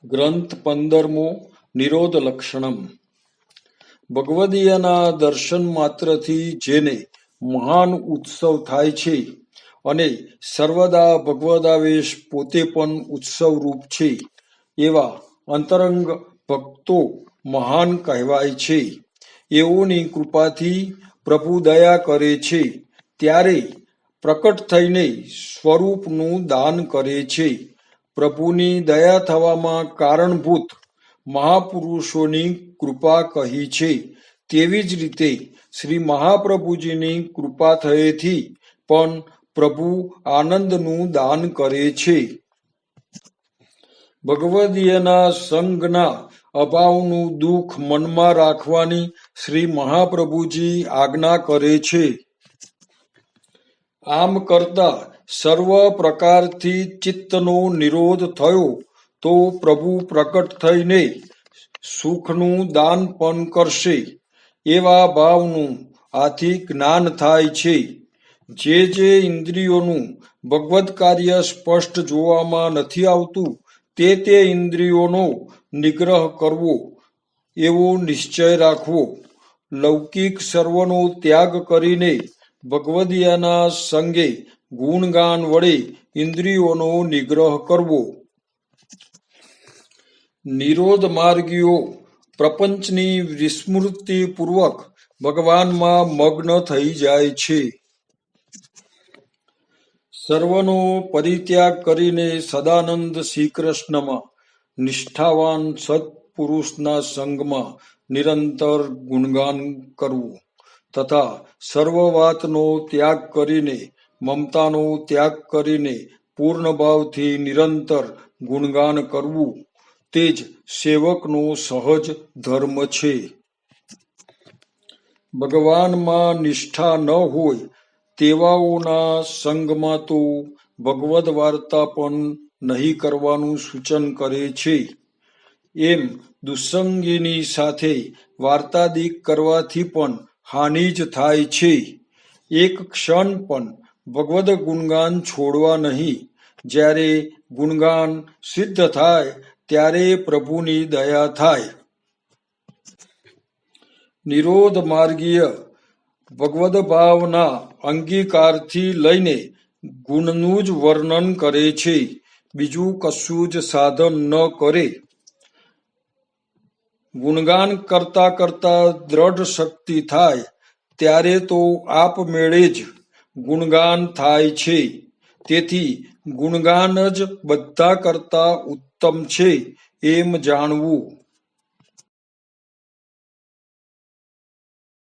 ગ્રંથ 15મો નિરોધ લક્ષણમ. ભગવદીયના દર્શન માત્રથી જેને મહાન ઉત્સવ થાય છે અને સર્વદા ભગવદાવેશ પોતે પણ ઉત્સવરૂપ છે એવા અંતરંગ ભક્તો મહાન કહેવાય છે. એઓની કૃપાથી પ્રભુ દયા કરે છે ત્યારે પ્રકટ થઈને સ્વરૂપનું દાન કરે છે. પ્રભુની દયા થવામાં કારણભૂત મહાપુરુષોની કૃપા કહી છે. તેવી જ રીતે શ્રી મહાપ્રભુજીની કૃપા થયેથી પણ પ્રભુ આનંદનું દાન કરે છે. ભગવદીયના સંગના અભાવનું દુઃખ મનમાં રાખવાની શ્રી મહાપ્રભુજી આજ્ઞા કરે છે. આમ કરતા સર્વ પ્રકારથી ચિત્તનો નિરોધ થયો તો પ્રભુ પ્રકટ થઈને સુખનું દાન પણ કરશે એવા ભાવનું આથી જ્ઞાન થાય છે. જે ઇન્દ્રિયોનું ભગવદ કાર્ય સ્પષ્ટ જોવામાં નથી આવતું તે ઇન્દ્રિયોનો નિગ્રહ કરવો એવો નિશ્ચય રાખવો. લૌકિક સર્વનો ત્યાગ કરીને ભગવદીયના સંગે ગુણગાન વડે ઇન્દ્રિયોનો નિગ્રહ કરવો. નિરોધ માર્ગીઓ પ્રપંચની વિસ્મૃતિપૂર્વક ભગવાનમાં મગ્ન થઈ જાય છે. સર્વનો પરિત્યાગ કરીને સદાનંદ શ્રીકૃષ્ણમાં નિષ્ઠાવાન સત્પુરુષના સંગમાં નિરંતર ગુણગાન કરવું તથા સર્વ વાતનો ત્યાગ કરીને મમતાનો ત્યાગ કરીને પૂર્ણ ભાવથી નિરંતર ગુણગાન કરવું તે જ સેવકનો સહજ ધર્મ છે. ભગવાનમાં નિષ્ઠા ન હોય તેવાઓના સંગમાં તો ભગવદ વાર્તા પણ નહીં કરવાનું સૂચન કરે છે. એમ દુસંગીની સાથે વાર્તાદિક કરવાથી પણ હાનિ જ થાય છે. એક ક્ષણ પણ ભગવદ ગુણગાન છોડવા નહીં. જ્યારે ગુણગાન સિદ્ધ થાય ત્યારે પ્રભુની દયા થાય. નિરોધ માર્ગીય ભગવદ ભાવના અંગીકારથી લઈને ગુણનું જ વર્ણન કરે છે. બીજું કશું જ સાધન ન કરે. ગુણગાન કરતા કરતા દ્રઢ શક્તિ થાય ત્યારે તો આપમેળે જ ગુણગાન થાય છે. તેથી ગુણગાન જ બધા કરતા ઉત્તમ છે એમ જાણવું.